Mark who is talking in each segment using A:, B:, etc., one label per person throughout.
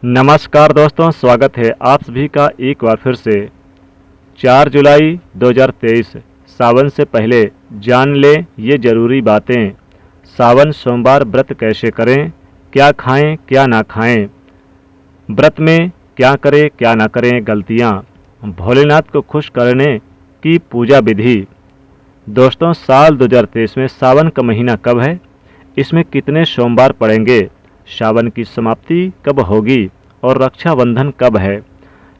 A: नमस्कार दोस्तों, स्वागत है आप सभी का एक बार फिर से। 4 जुलाई 2023 सावन से पहले जान लें ये ज़रूरी बातें। सावन सोमवार व्रत कैसे करें, क्या खाएं क्या ना खाएं, व्रत में क्या करें क्या ना करें, गलतियां, भोलेनाथ को खुश करने की पूजा विधि। दोस्तों, साल 2023 में सावन का महीना कब है, इसमें कितने सोमवार पड़ेंगे, सावन की समाप्ति कब होगी और रक्षाबंधन कब है,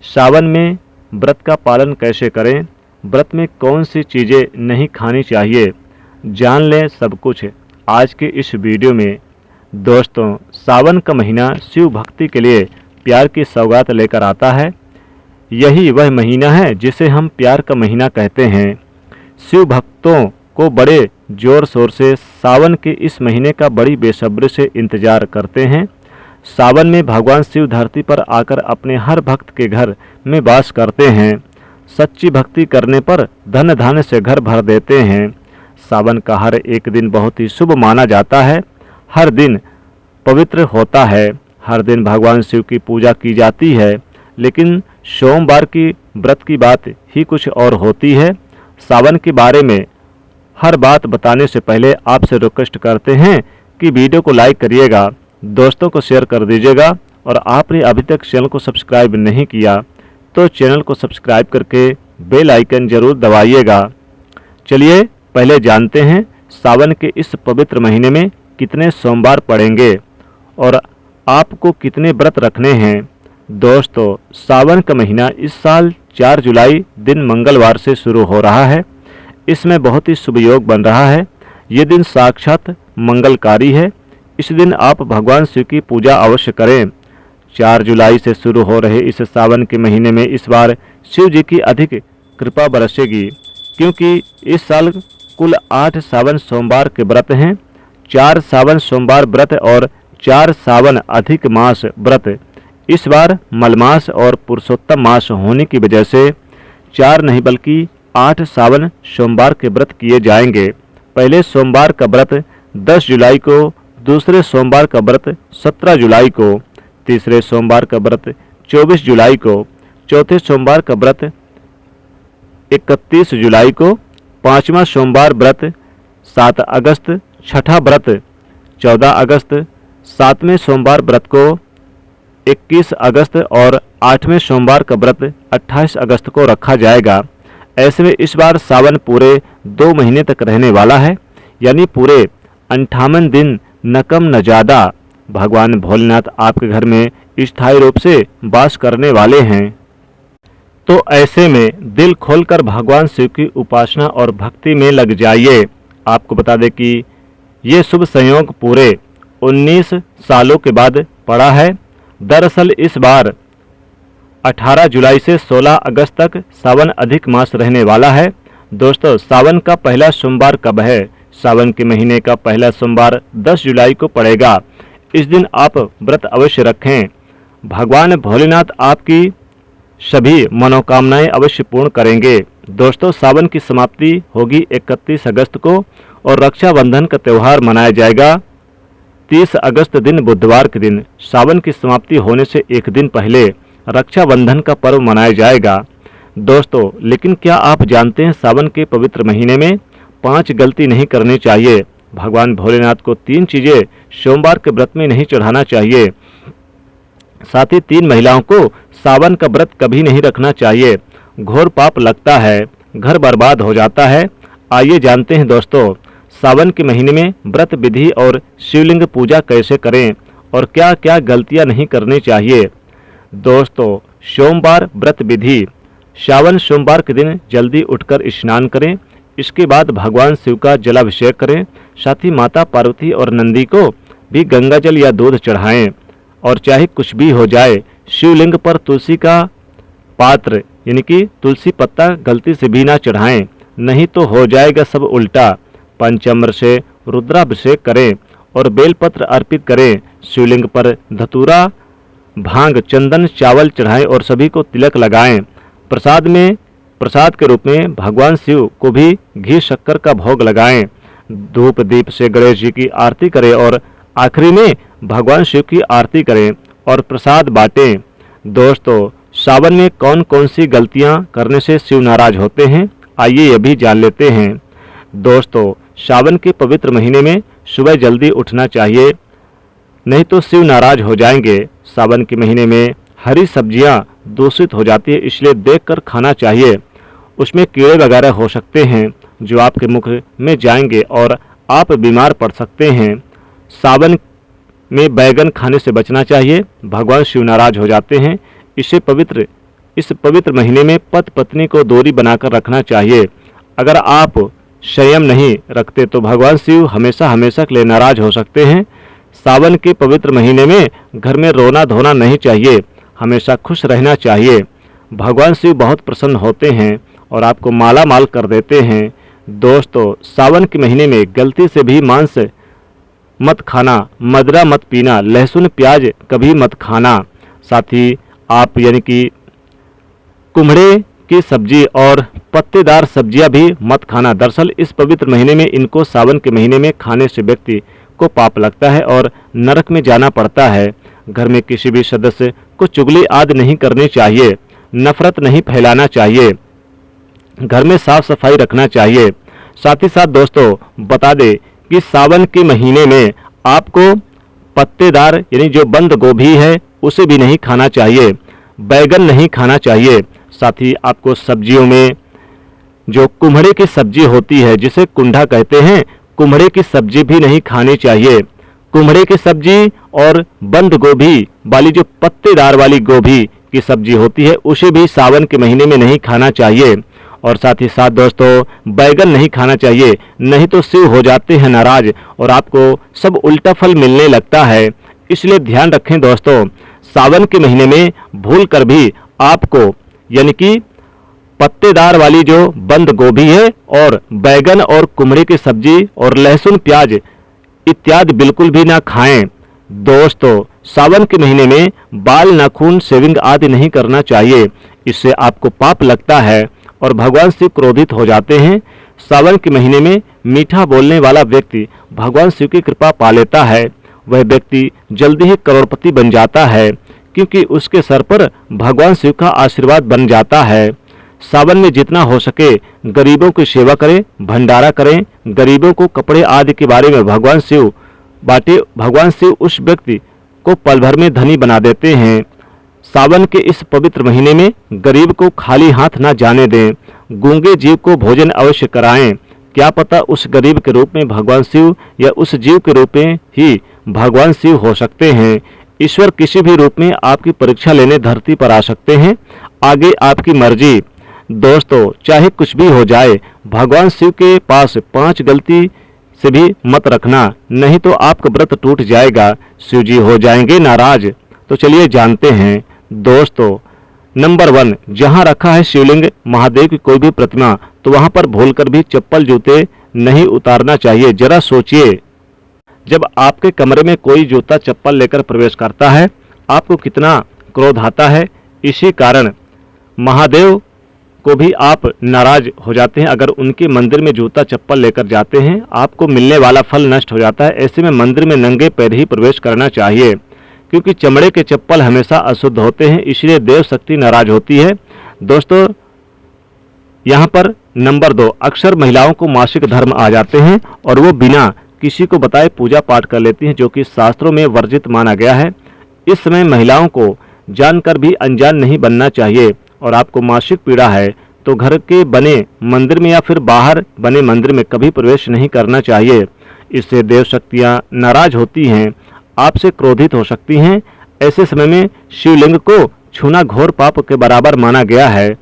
A: सावन में व्रत का पालन कैसे करें, व्रत में कौन सी चीज़ें नहीं खानी चाहिए, जान लें सब कुछ आज के इस वीडियो में। दोस्तों, सावन का महीना शिव भक्ति के लिए प्यार की सौगात लेकर आता है। यही वह महीना है जिसे हम प्यार का महीना कहते हैं। शिव भक्तों को बड़े जोर शोर से सावन के इस महीने का बड़ी बेसब्री से इंतजार करते हैं। सावन में भगवान शिव धरती पर आकर अपने हर भक्त के घर में वास करते हैं। सच्ची भक्ति करने पर धन धान्य से घर भर देते हैं। सावन का हर एक दिन बहुत ही शुभ माना जाता है। हर दिन पवित्र होता है। हर दिन भगवान शिव की पूजा की जाती है। लेकिन सोमवार की व्रत की बात ही कुछ और होती है। सावन के बारे में हर बात बताने से पहले आपसे रिक्वेस्ट करते हैं कि वीडियो को लाइक करिएगा, दोस्तों को शेयर कर दीजिएगा, और आपने अभी तक चैनल को सब्सक्राइब नहीं किया तो चैनल को सब्सक्राइब करके बेल आइकन जरूर दबाइएगा। चलिए पहले जानते हैं सावन के इस पवित्र महीने में कितने सोमवार पड़ेंगे और आपको कितने व्रत रखने हैं। दोस्तों, सावन का महीना इस साल 4 जुलाई दिन मंगलवार से शुरू हो रहा है। इसमें बहुत ही शुभ योग बन रहा है। ये दिन साक्षात मंगलकारी है। इस दिन आप भगवान शिव की पूजा अवश्य करें। 4 जुलाई से शुरू हो रहे इस सावन के महीने में इस बार शिव जी की अधिक कृपा बरसेगी, क्योंकि इस साल कुल 8 सावन सोमवार के व्रत हैं। 4 सावन सोमवार व्रत और 4 सावन अधिक मास व्रत इस बार मलमास और पुरुषोत्तम मास होने की वजह से 4 नहीं बल्कि 8 सावन सोमवार के व्रत किए जाएंगे। पहले सोमवार का व्रत 10 जुलाई को, दूसरे सोमवार का व्रत 17 जुलाई को, तीसरे सोमवार का व्रत 24 जुलाई को, चौथे सोमवार का व्रत 31 जुलाई को, पांचवा सोमवार व्रत 7 अगस्त, छठा व्रत 14 अगस्त, सातवें सोमवार व्रत को 21 अगस्त और 8वें सोमवार का व्रत 28 अगस्त को रखा जाएगा। ऐसे में इस बार सावन पूरे 2 महीने तक रहने वाला है, यानी पूरे 58 दिन न कम न ज़्यादा भगवान भोलेनाथ आपके घर में स्थायी रूप से वास करने वाले हैं। तो ऐसे में दिल खोलकर भगवान शिव की उपासना और भक्ति में लग जाइए। आपको बता दें कि ये शुभ संयोग पूरे 19 सालों के बाद पड़ा है। दरअसल इस बार 18 जुलाई से 16 अगस्त तक सावन अधिक मास रहने वाला है। दोस्तों, सावन का पहला सोमवार कब है? सावन के महीने का पहला सोमवार 10 जुलाई को पड़ेगा। इस दिन आप व्रत अवश्य रखें। भगवान भोलेनाथ आपकी सभी मनोकामनाएं अवश्य पूर्ण करेंगे। दोस्तों, सावन की समाप्ति होगी 31 अगस्त को और रक्षाबंधन का त्यौहार मनाया जाएगा 30 अगस्त दिन बुधवार के दिन। सावन की समाप्ति होने से एक दिन पहले रक्षाबंधन का पर्व मनाया जाएगा। दोस्तों, लेकिन क्या आप जानते हैं सावन के पवित्र महीने में 5 गलती नहीं करनी चाहिए। भगवान भोलेनाथ को 3 चीज़ें सोमवार के व्रत में नहीं चढ़ाना चाहिए। साथ ही 3 महिलाओं को सावन का व्रत कभी नहीं रखना चाहिए। घोर पाप लगता है, घर बर्बाद हो जाता है। आइए जानते हैं दोस्तों, सावन के महीने में व्रत विधि और शिवलिंग पूजा कैसे करें और क्या क्या गलतियां नहीं करनी चाहिए। दोस्तों, सोमवार व्रत विधि। सावन सोमवार के दिन जल्दी उठकर स्नान करें। इसके बाद भगवान शिव का जलाभिषेक करें। साथ ही माता पार्वती और नंदी को भी गंगा जल या दूध चढ़ाएं। और चाहे कुछ भी हो जाए, शिवलिंग पर तुलसी का पात्र यानी कि तुलसी पत्ता गलती से भी ना चढ़ाएं, नहीं तो हो जाएगा सब उल्टा। पंचामृत से रुद्राभिषेक करें और बेलपत्र अर्पित करें। शिवलिंग पर धतूरा, भांग, चंदन, चावल चढ़ाएं और सभी को तिलक लगाएं। प्रसाद के रूप में भगवान शिव को भी घी शक्कर का भोग लगाएं। धूप दीप से गणेश जी की आरती करें और आखिरी में भगवान शिव की आरती करें। और प्रसाद बांटें। दोस्तों, सावन में कौन कौन सी गलतियां करने से शिव नाराज होते हैं, आइए ये भी जान लेते हैं। दोस्तों, सावन के पवित्र महीने में सुबह जल्दी उठना चाहिए, नहीं तो शिव नाराज हो जाएंगे। सावन के महीने में हरी सब्जियां दूषित हो जाती है, इसलिए देखकर खाना चाहिए। उसमें कीड़े वगैरह हो सकते हैं जो आपके मुख में जाएंगे और आप बीमार पड़ सकते हैं। सावन में बैगन खाने से बचना चाहिए, भगवान शिव नाराज हो जाते हैं। इस पवित्र महीने में पति पत्नी को दूरी बनाकर रखना चाहिए। अगर आप संयम नहीं रखते तो भगवान शिव हमेशा हमेशा के लिए नाराज हो सकते हैं। सावन के पवित्र महीने में घर में रोना धोना नहीं चाहिए, हमेशा खुश रहना चाहिए। भगवान शिव बहुत प्रसन्न होते हैं और आपको माला माल कर देते हैं। दोस्तों, सावन के महीने में गलती से भी मांस मत खाना, मदिरा मत पीना, लहसुन प्याज कभी मत खाना। साथ ही आप यानी कि कुम्हड़े की सब्जी और पत्तेदार सब्जियां भी मत खाना। दरअसल इस पवित्र महीने में इनको सावन के महीने में खाने से व्यक्ति को पाप लगता है और नरक में जाना पड़ता है। घर में किसी भी सदस्य को चुगली आदि नहीं करनी चाहिए, नफरत नहीं फैलाना चाहिए, घर में साफ सफाई रखना चाहिए। साथ ही साथ दोस्तों बता दें कि सावन के महीने में आपको पत्तेदार यानी जो बंद गोभी है उसे भी नहीं खाना चाहिए, बैगन नहीं खाना चाहिए। साथ ही आपको सब्जियों में जो कुम्हड़े की सब्जी होती है जिसे कुंडा कहते हैं, कुम्हड़े की सब्जी भी नहीं खानी चाहिए। कुम्हड़े की सब्जी और बंद गोभी वाली जो पत्तेदार वाली गोभी की सब्जी होती है उसे भी सावन के महीने में नहीं खाना चाहिए। और साथ ही साथ दोस्तों बैगन नहीं खाना चाहिए, नहीं तो शिव हो जाते हैं नाराज और आपको सब उल्टा फल मिलने लगता है। इसलिए ध्यान रखें दोस्तों, सावन के महीने में भूल कर भी आपको यानी कि पत्तेदार वाली जो बंद गोभी है और बैगन और कुम्हड़े की सब्जी और लहसुन प्याज इत्यादि बिल्कुल भी ना खाएं। दोस्तों, सावन के महीने में बाल नाखून शेविंग आदि नहीं करना चाहिए, इससे आपको पाप लगता है और भगवान शिव क्रोधित हो जाते हैं। सावन के महीने में मीठा बोलने वाला व्यक्ति भगवान शिव की कृपा पा लेता है। वह व्यक्ति जल्दी ही करोड़पति बन जाता है क्योंकि उसके सर पर भगवान शिव का आशीर्वाद बन जाता है। सावन में जितना हो सके गरीबों की सेवा करें, भंडारा करें, गरीबों को कपड़े आदि के बारे में भगवान शिव बांटे। भगवान शिव उस व्यक्ति को पल भर में धनी बना देते हैं। सावन के इस पवित्र महीने में गरीब को खाली हाथ ना जाने दें, गूंगे जीव को भोजन अवश्य कराएं। क्या पता उस गरीब के रूप में भगवान शिव या उस जीव के रूप में ही भगवान शिव हो सकते हैं। ईश्वर किसी भी रूप में आपकी परीक्षा लेने धरती पर आ सकते हैं, आगे आपकी मर्जी। दोस्तों, चाहे कुछ भी हो जाए भगवान शिव के पास 5 गलती से भी मत रखना, नहीं तो आपका व्रत टूट जाएगा, शिव जी हो जाएंगे नाराज। तो चलिए जानते हैं दोस्तों। नंबर 1, जहां रखा है शिवलिंग महादेव की कोई भी प्रतिमा तो वहां पर भूलकर भी चप्पल जूते नहीं उतारना चाहिए। जरा सोचिए, जब आपके कमरे में कोई जूता चप्पल लेकर प्रवेश करता है आपको कितना क्रोध आता है। इसी कारण महादेव को भी आप नाराज हो जाते हैं। अगर उनके मंदिर में जूता चप्पल लेकर जाते हैं आपको मिलने वाला फल नष्ट हो जाता है। ऐसे में मंदिर में नंगे पैर ही प्रवेश करना चाहिए क्योंकि चमड़े के चप्पल हमेशा अशुद्ध होते हैं, इसलिए देव शक्ति नाराज होती है। दोस्तों, यहाँ पर नंबर 2, अक्सर महिलाओं को मासिक धर्म आ जाते हैं और वो बिना किसी को बताए पूजा पाठ कर लेती हैं, जो कि शास्त्रों में वर्जित माना गया है। इस समय महिलाओं को जानकर भी अनजान नहीं बनना चाहिए। और आपको मासिक पीड़ा है तो घर के बने मंदिर में या फिर बाहर बने मंदिर में कभी प्रवेश नहीं करना चाहिए। इससे देव शक्तियाँ नाराज होती हैं, आपसे क्रोधित हो सकती हैं। ऐसे समय में शिवलिंग को छूना घोर पाप के बराबर माना गया है।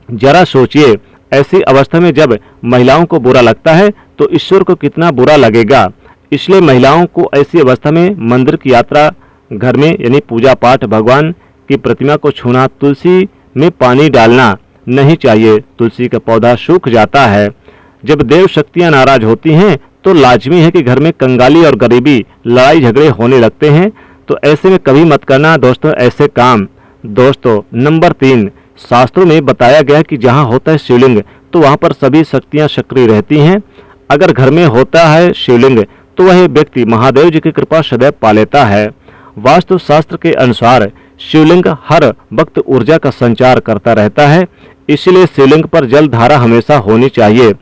A: जरा सोचिए, ऐसी अवस्था में जब महिलाओं को बुरा लगता है तो ईश्वर को कितना बुरा लगेगा। इसलिए महिलाओं को ऐसी अवस्था में मंदिर की यात्रा, घर में यानी पूजा पाठ, भगवान की प्रतिमा को छूना, तुलसी में पानी डालना नहीं चाहिए। तुलसी का पौधा सूख जाता है। जब देव शक्तियां नाराज होती हैं तो लाजमी है कि घर में कंगाली और गरीबी, लड़ाई झगड़े होने लगते हैं। तो ऐसे में कभी मत करना दोस्तों ऐसे काम। दोस्तों, नंबर 3, शास्त्रों में बताया गया कि जहाँ होता है शिवलिंग तो वहाँ पर सभी शक्तियाँ सक्रिय रहती हैं। अगर घर में होता है शिवलिंग तो वह व्यक्ति महादेव जी की कृपा सदैव पा लेता है। वास्तु शास्त्र के अनुसार शिवलिंग हर वक्त ऊर्जा का संचार करता रहता है, इसलिए शिवलिंग पर जल धारा हमेशा होनी चाहिए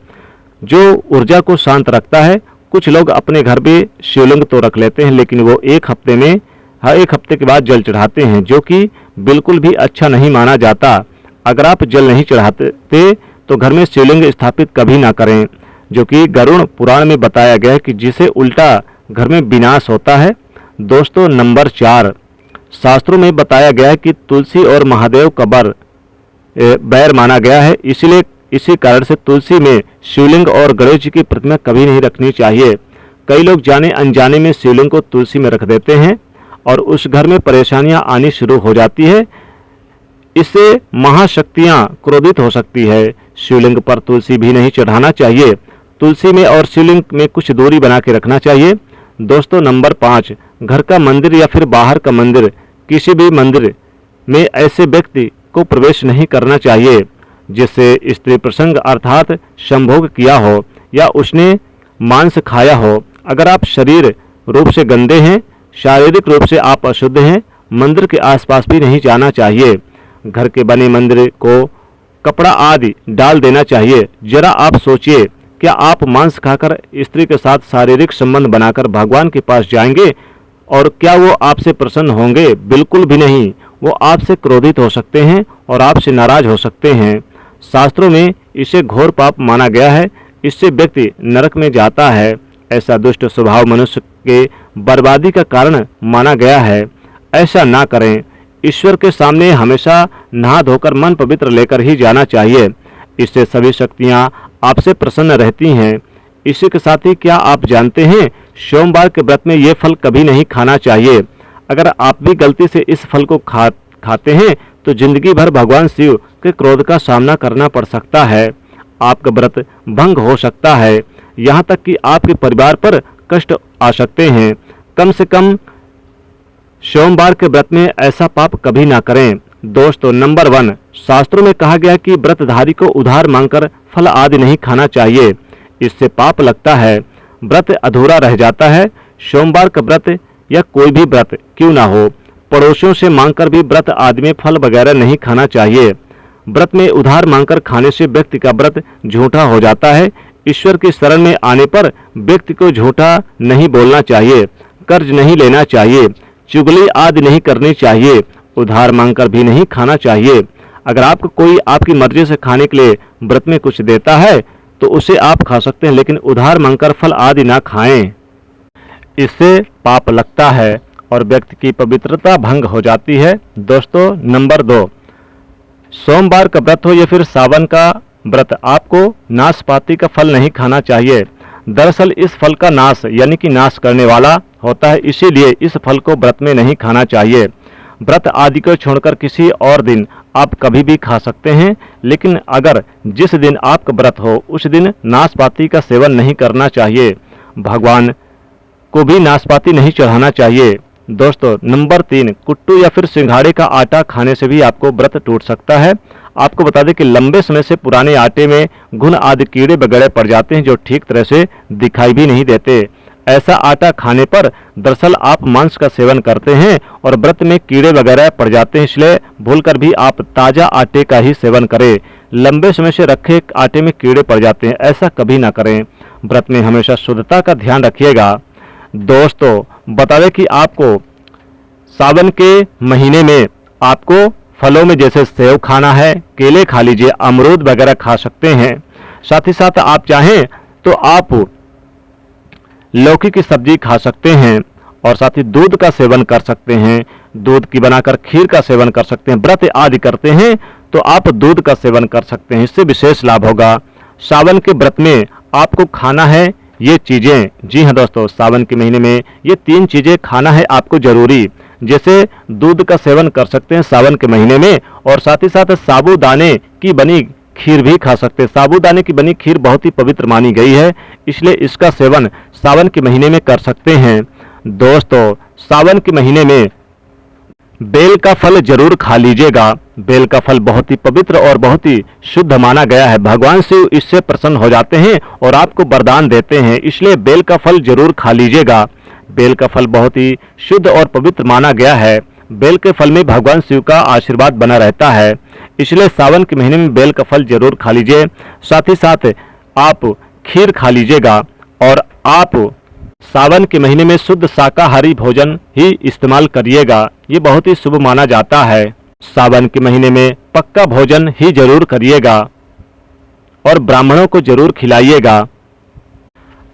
A: जो ऊर्जा को शांत रखता है। कुछ लोग अपने घर में शिवलिंग तो रख लेते हैं, लेकिन वो एक हफ्ते के बाद जल चढ़ाते हैं, जो कि बिल्कुल भी अच्छा नहीं माना जाता। अगर आप जल नहीं चढ़ाते तो घर में शिवलिंग स्थापित कभी ना करें, जो कि गरुड़ पुराण में बताया गया है कि जिसे उल्टा घर में विनाश होता है। दोस्तों, नंबर 4, शास्त्रों में बताया गया है कि तुलसी और महादेव का बैर माना गया है, इसलिए इसी कारण से तुलसी में शिवलिंग और गणेश जी की प्रतिमा कभी नहीं रखनी चाहिए। कई लोग जाने अनजाने में शिवलिंग को तुलसी में रख देते हैं और उस घर में परेशानियां आनी शुरू हो जाती है। इससे महाशक्तियां क्रोधित हो सकती है। शिवलिंग पर तुलसी भी नहीं चढ़ाना चाहिए। तुलसी में और शिवलिंग में कुछ दूरी बना के रखना चाहिए। दोस्तों, नंबर 5, घर का मंदिर या फिर बाहर का मंदिर, किसी भी मंदिर में ऐसे व्यक्ति को प्रवेश नहीं करना चाहिए जिससे स्त्री प्रसंग अर्थात संभोग किया हो या उसने मांस खाया हो। अगर आप शरीर रूप से गंदे हैं, शारीरिक रूप से आप अशुद्ध हैं, मंदिर के आसपास भी नहीं जाना चाहिए। घर के बने मंदिर को कपड़ा आदि डाल देना चाहिए। जरा आप सोचिए, क्या आप मांस खाकर स्त्री के साथ शारीरिक संबंध बनाकर भगवान के पास जाएंगे और क्या वो आपसे प्रसन्न होंगे? बिल्कुल भी नहीं। वो आपसे क्रोधित हो सकते हैं और आपसे नाराज हो सकते हैं। शास्त्रों में इसे घोर पाप माना गया है। इससे व्यक्ति नरक में जाता है। ऐसा दुष्ट स्वभाव मनुष्य के बर्बादी का कारण माना गया है। ऐसा ना करें। ईश्वर के सामने हमेशा नहा धोकर मन पवित्र लेकर ही जाना चाहिए। इससे सभी शक्तियाँ आपसे प्रसन्न रहती हैं। इसी के साथ ही क्या आप जानते हैं, सोमवार के व्रत में ये फल कभी नहीं खाना चाहिए। अगर आप भी गलती से इस फल को खाते हैं तो जिंदगी भर भगवान शिव के क्रोध का सामना करना पड़ सकता है। आपका व्रत भंग हो सकता है, यहाँ तक कि आपके परिवार पर कष्ट आ सकते हैं। कम से कम सोमवार के व्रत में ऐसा पाप कभी ना करें। दोस्तों, नंबर 1, शास्त्रों में कहा गया कि व्रतधारी को उधार मांगकर फल आदि नहीं खाना चाहिए। इससे पाप लगता है, व्रत अधूरा रह जाता है। सोमवार का व्रत या कोई भी व्रत क्यों ना हो, पड़ोसियों से मांगकर भी व्रत आदि में फल वगैरह नहीं खाना चाहिए। व्रत में उधार मांगकर खाने से व्यक्ति का व्रत झूठा हो जाता है। ईश्वर की शरण में आने पर व्यक्ति को झूठा नहीं बोलना चाहिए, कर्ज नहीं लेना चाहिए, चुगली आदि नहीं करनी चाहिए, उधार मांगकर भी नहीं खाना चाहिए। अगर आपको कोई आपकी मर्जी से खाने के लिए व्रत में कुछ देता है तो उसे आप खा सकते हैं, लेकिन उधार मांगकर फल आदि ना खाएं। इससे पाप लगता है और व्यक्ति की पवित्रता भंग हो जाती है। दोस्तों, नंबर 2, सोमवार का व्रत हो या फिर सावन का व्रत, आपको नाशपाती का फल नहीं खाना चाहिए। दरअसल इस फल का नाश यानी कि नाश करने वाला होता है, इसीलिए इस फल को व्रत में नहीं खाना चाहिए। व्रत आदि को छोड़कर किसी और दिन आप कभी भी खा सकते हैं, लेकिन अगर जिस दिन आपका व्रत हो उस दिन नाशपाती का सेवन नहीं करना चाहिए। भगवान को भी नाशपाती नहीं चढ़ाना चाहिए। दोस्तों, नंबर 3, कुट्टू या फिर सिंघाड़े का आटा खाने से भी आपको व्रत टूट सकता है। आपको बता दें कि लंबे समय से पुराने आटे में घुन आदि कीड़े वगैरह पड़ जाते हैं जो ठीक तरह से दिखाई भी नहीं देते। ऐसा आटा खाने पर दरअसल आप मांस का सेवन करते हैं और व्रत में कीड़े वगैरह पड़ जाते हैं, इसलिए भूलकर भी आप ताज़ा आटे का ही सेवन करें। लंबे समय से रखे आटे में कीड़े पड़ जाते हैं, ऐसा कभी ना करें। व्रत में हमेशा शुद्धता का ध्यान रखिएगा। दोस्तों, बता दें कि आपको सावन के महीने में आपको फलों में जैसे सेब खाना है, केले खा लीजिए, अमरूद वगैरह खा सकते हैं। साथ ही साथ आप चाहें तो आप लौकी की सब्जी खा सकते हैं और साथ ही दूध का सेवन कर सकते हैं। दूध की बनाकर खीर का सेवन कर सकते हैं। व्रत आदि करते हैं तो आप दूध का सेवन कर सकते हैं, इससे विशेष लाभ होगा। सावन के व्रत में आपको खाना है ये चीज़ें, जी हाँ दोस्तों, सावन के महीने में ये 3 चीज़ें खाना है आपको जरूरी। जैसे दूध का सेवन कर सकते हैं सावन के महीने में और साथ ही साथ साबूदाने की बनी खीर भी खा सकते हैं। साबूदाने की बनी खीर बहुत ही पवित्र मानी गई है, इसलिए इसका सेवन सावन के महीने में कर सकते हैं। दोस्तों, सावन के महीने में बेल का फल जरूर खा लीजिएगा। बेल का फल बहुत ही पवित्र और बहुत ही शुद्ध माना गया है। भगवान शिव इससे प्रसन्न हो जाते हैं और आपको वरदान देते हैं, इसलिए बेल का फल जरूर खा लीजिएगा। बेल का फल बहुत ही शुद्ध और पवित्र माना गया है। बेल के फल में भगवान शिव का आशीर्वाद बना रहता है, इसलिए सावन के महीने में बेल का फल जरूर खा लीजिए। साथ ही साथ आप खीर खा लीजिएगा और आप सावन के महीने में शुद्ध शाकाहारी भोजन ही इस्तेमाल करिएगा, ये बहुत ही शुभ माना जाता है। सावन के महीने में पक्का भोजन ही जरूर करिएगा और ब्राह्मणों को जरूर खिलाइएगा।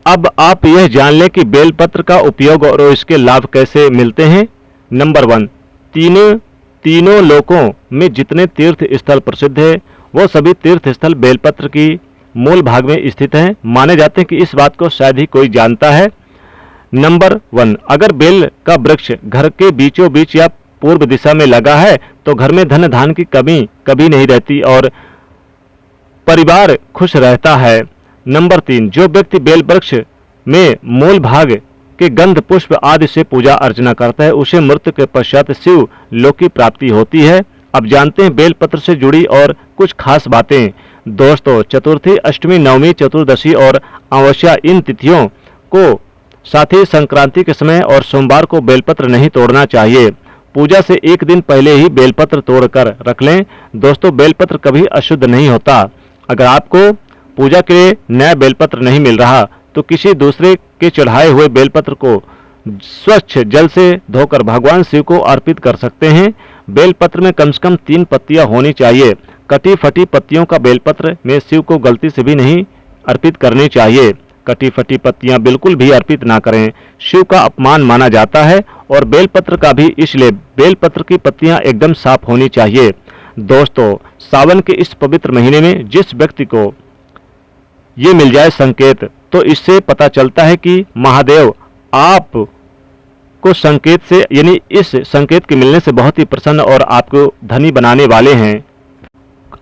A: अब आप यह जान लें कि बेलपत्र का उपयोग और इसके लाभ कैसे मिलते हैं। नंबर 1, तीनों लोकों में जितने तीर्थ स्थल प्रसिद्ध है वो सभी तीर्थ स्थल बेलपत्र की मूल भाग में स्थित हैं। माने जाते हैं कि इस बात को शायद ही कोई जानता है। नंबर 1, अगर बेल का वृक्ष घर के बीचों बीच या पूर्व दिशा में लगा है तो घर में धन धान की कमी कभी नहीं रहती और परिवार खुश रहता है। नंबर 3, जो व्यक्ति बेल वृक्ष में मूल भाग के गंध पुष्प आदि से पूजा अर्चना करता है उसे मृत्यु के पश्चात शिव लोक की प्राप्ति होती है। अब जानते हैं बेलपत्र से जुड़ी और कुछ खास बातें। दोस्तों, चतुर्थी, अष्टमी, नवमी, चतुर्दशी और अमावस्या इन तिथियों को, साथ ही संक्रांति के समय और सोमवार को बेलपत्र नहीं तोड़ना चाहिए। पूजा से एक दिन पहले ही बेलपत्र तोड़कर रख लें। दोस्तों, बेलपत्र कभी अशुद्ध नहीं होता। अगर आपको पूजा के लिए नया बेलपत्र नहीं मिल रहा तो किसी दूसरे के चढ़ाए हुए बेलपत्र को स्वच्छ जल से धोकर भगवान शिव को अर्पित कर सकते हैं। बेलपत्र में कम से कम 3 पत्तियां होनी चाहिए। कटी फटी पत्तियों का बेलपत्र में शिव को गलती से भी नहीं अर्पित करनी चाहिए। कटी फटी पत्तियां बिल्कुल भी अर्पित ना करें, शिव का अपमान माना जाता है। और बेलपत्र का भी, इसलिए बेलपत्र की पत्तियां एकदम साफ होनी चाहिए। दोस्तों, सावन के इस पवित्र महीने में जिस व्यक्ति को ये मिल जाए संकेत, तो इससे पता चलता है कि महादेव आप को संकेत से, यानी इस संकेत के मिलने से बहुत ही प्रसन्न और आपको धनी बनाने वाले हैं।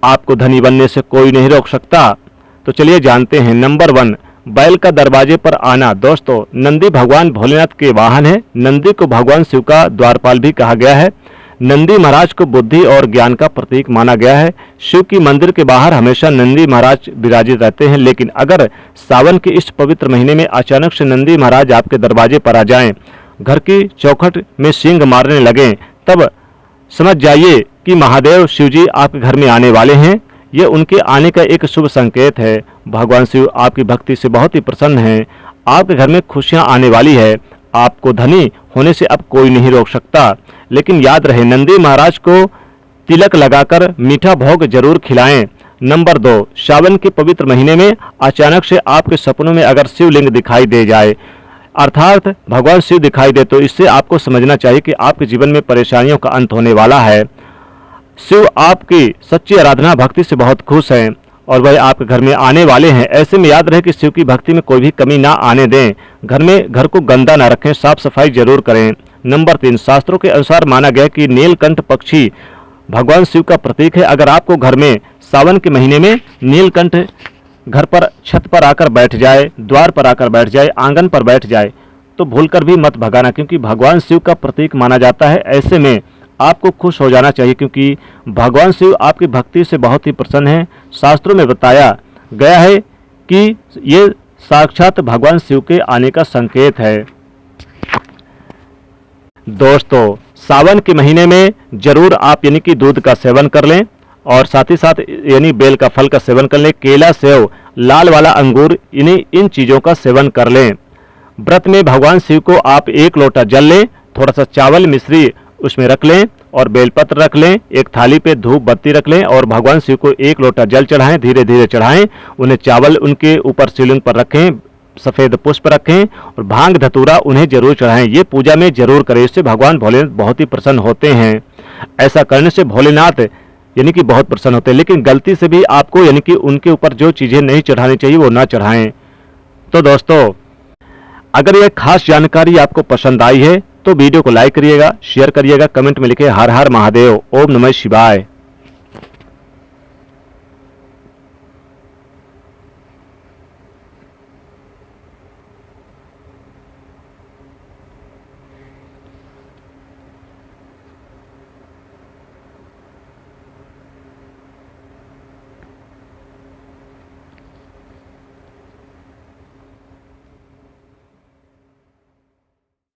A: आपको धनी बनने से कोई नहीं रोक सकता। तो चलिए जानते हैं। नंबर 1, बैल का दरवाजे पर आना। दोस्तों, नंदी भगवान भोलेनाथ के वाहन है। नंदी को भगवान शिव का द्वारपाल भी कहा गया है। नंदी महाराज को बुद्धि और ज्ञान का प्रतीक माना गया है। शिव की मंदिर के बाहर हमेशा नंदी महाराज विराजित रहते हैं। लेकिन अगर सावन के इस पवित्र महीने में अचानक से नंदी महाराज आपके दरवाजे पर आ जाएं, घर की चौखट में सींग मारने लगें, तब समझ जाइए कि महादेव शिव जी आपके घर में आने वाले हैं। ये उनके आने का एक शुभ संकेत है। भगवान शिव आपकी भक्ति से बहुत ही प्रसन्न हैं। आपके घर में खुशियां आने वाली है। आपको धनी होने से अब कोई नहीं रोक सकता। लेकिन याद रहे, नंदी महाराज को तिलक लगाकर मीठा भोग जरूर खिलाएं। नंबर 2, सावन के पवित्र महीने में अचानक से आपके सपनों में अगर शिवलिंग दिखाई दे जाए, अर्थात भगवान शिव दिखाई दे, तो इससे आपको समझना चाहिए कि आपके जीवन में परेशानियों का अंत होने वाला है। शिव आपकी सच्ची आराधना भक्ति से बहुत खुश हैं और वह आपके घर में आने वाले हैं। ऐसे में याद रहे कि शिव की भक्ति में कोई भी कमी ना आने दें। घर को गंदा ना रखें, साफ सफाई जरूर करें। नंबर 3, शास्त्रों के अनुसार माना गया कि नीलकंठ पक्षी भगवान शिव का प्रतीक है। अगर आपको घर में सावन के महीने में नीलकंठ घर पर छत पर आकर बैठ जाए, द्वार पर आकर बैठ जाए, आंगन पर बैठ जाए, तो भूलकर भी मत भगाना, क्योंकि भगवान शिव का प्रतीक माना जाता है। ऐसे में आपको खुश हो जाना चाहिए, क्योंकि भगवान शिव आपकी भक्ति से बहुत ही प्रसन्न है। शास्त्रों में बताया गया है कि ये साक्षात भगवान शिव के आने का संकेत है। दोस्तों, सावन के महीने में जरूर आप यानी कि दूध का सेवन कर लें और साथ ही साथ यानी बेल का फल का सेवन कर लें। केला, सेव, लाल वाला अंगूर, इन चीज़ों का सेवन कर लें। व्रत में भगवान शिव को आप 1 लोटा जल लें, थोड़ा सा चावल मिश्री उसमें रख लें और बेलपत्र रख लें। एक थाली पे धूप बत्ती रख लें और भगवान शिव को 1 लोटा जल चढ़ाएं। धीरे धीरे चढ़ाएं। उन्हें चावल उनके ऊपर शिवलिंग पर रखें, सफ़ेद पुष्प रखें और भांग धतूरा उन्हें जरूर चढ़ाएं। ये पूजा में जरूर करें, इससे भगवान भोलेनाथ बहुत ही प्रसन्न होते हैं। ऐसा करने से भोलेनाथ यानी कि बहुत प्रसन्न होते हैं। लेकिन गलती से भी आपको यानी कि उनके ऊपर जो चीज़ें नहीं चढ़ानी चाहिए वो ना चढ़ाएं। तो दोस्तों, अगर यह खास जानकारी आपको पसंद आई है तो वीडियो को लाइक करिएगा, शेयर करिएगा, कमेंट में लिखे हर हर महादेव, ओम नमः शिवाय।